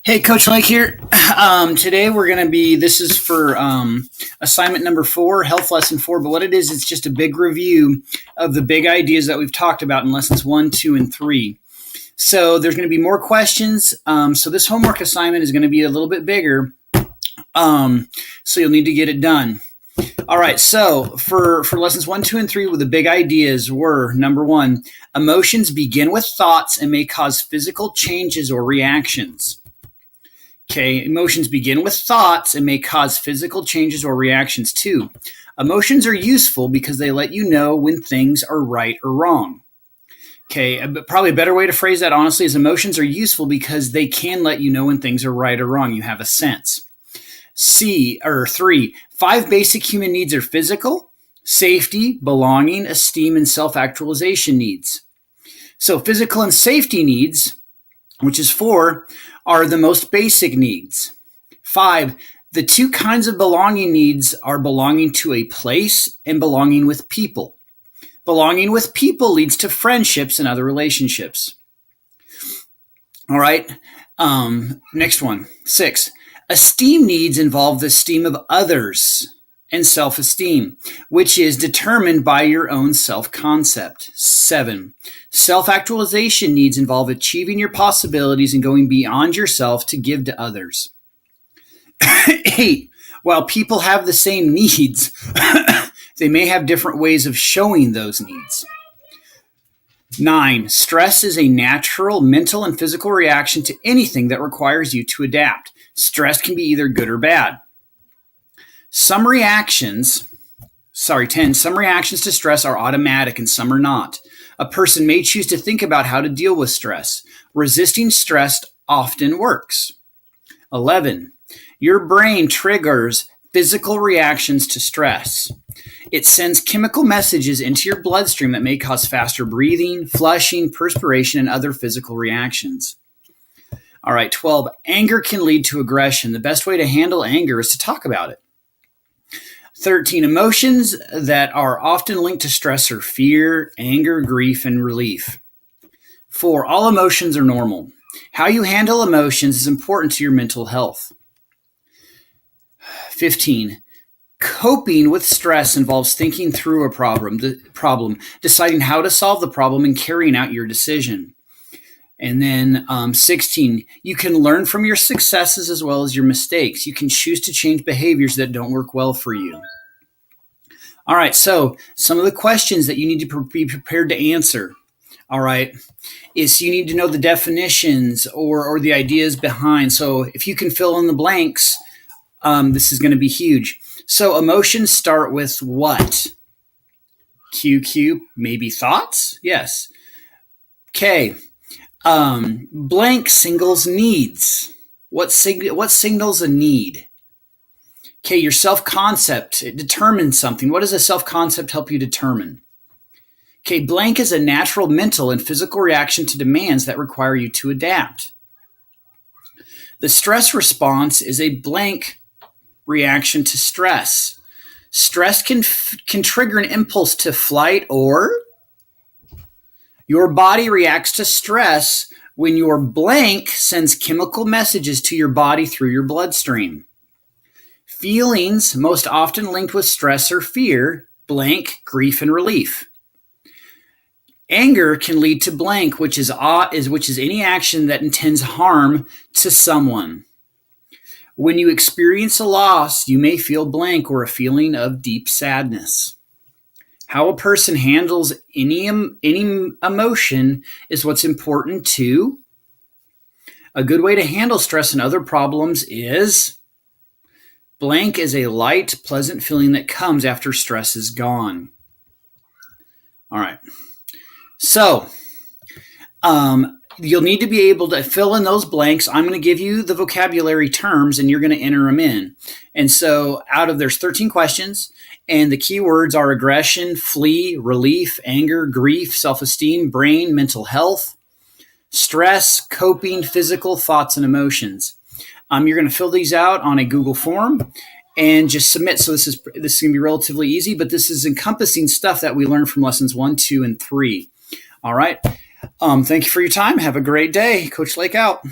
Hey, Coach Lake here. Today we're going to this is for assignment number 4, health lesson 4. But what it is, it's just a big review of the big ideas that we've talked about in lessons 1, 2, and 3. So there's going to be more questions. So this homework assignment is going to be a little bit bigger. So you'll need to get it done. All right, so for lessons 1, 2, and 3, the big ideas were, number 1, emotions begin with thoughts and may cause physical changes or reactions. Okay, emotions begin with thoughts and may cause physical changes or reactions too. Emotions are useful because they let you know when things are right or wrong. Okay, probably a better way to phrase that, honestly, is emotions are useful because they can let you know when things are right or wrong. You have a sense. 3, 5 basic human needs are physical, safety, belonging, esteem, and self-actualization needs. So physical and safety needs, which is 4, are the most basic needs. 5, the 2 kinds of belonging needs are belonging to a place and belonging with people. Belonging with people leads to friendships and other relationships. All right. Next one, 6. Esteem needs involve the esteem of others and self-esteem, which is determined by your own self-concept. 7. Self-actualization needs involve achieving your possibilities and going beyond yourself to give to others. 8. While people have the same needs, they may have different ways of showing those needs. 9. Stress is a natural mental and physical reaction to anything that requires you to adapt. Stress can be either good or bad. 10. Some reactions to stress are automatic and some are not. A person may choose to think about how to deal with stress. Resisting stress often works. 11. Your brain triggers physical reactions to stress. It sends chemical messages into your bloodstream that may cause faster breathing, flushing, perspiration, and other physical reactions. All right, 12. Anger can lead to aggression. The best way to handle anger is to talk about it. 13. Emotions that are often linked to stress are fear, anger, grief, and relief. 4. All emotions are normal. How you handle emotions is important to your mental health. 15. Coping with stress involves thinking through a problem, deciding how to solve the problem, and carrying out your decision. And then 16, you can learn from your successes as well as your mistakes. You can choose to change behaviors that don't work well for you. All right, so some of the questions that you need to be prepared to answer, all right, is you need to know the definitions or the ideas behind. So if you can fill in the blanks, this is going to be huge. So emotions start with what? QQ, maybe thoughts? Yes. Okay. Blank signals needs. What signals a need? Okay, your self-concept, it determines something. What does a self-concept help you determine? Okay, blank is a natural mental and physical reaction to demands that require you to adapt. The stress response is a blank reaction to stress. Stress can trigger an impulse to flight, or your body reacts to stress when your blank sends chemical messages to your body through your bloodstream. Feelings most often linked with stress or fear, blank, grief, and relief. Anger can lead to blank, which is any action that intends harm to someone. When you experience a loss, you may feel blank or a feeling of deep sadness. How a person handles any emotion is what's important too. A good way to handle stress and other problems is blank is a light, pleasant feeling that comes after stress is gone. All right. So, you'll need to be able to fill in those blanks. I'm going to give you the vocabulary terms and you're going to enter them in. And so there's 13 questions and the keywords are aggression, flee, relief, anger, grief, self-esteem, brain, mental health, stress, coping, physical, thoughts, and emotions. You're going to fill these out on a Google form and just submit. So this is going to be relatively easy, but this is encompassing stuff that we learned from lessons 1, 2, and 3. All right. Thank you for your time. Have a great day. Coach Lake out.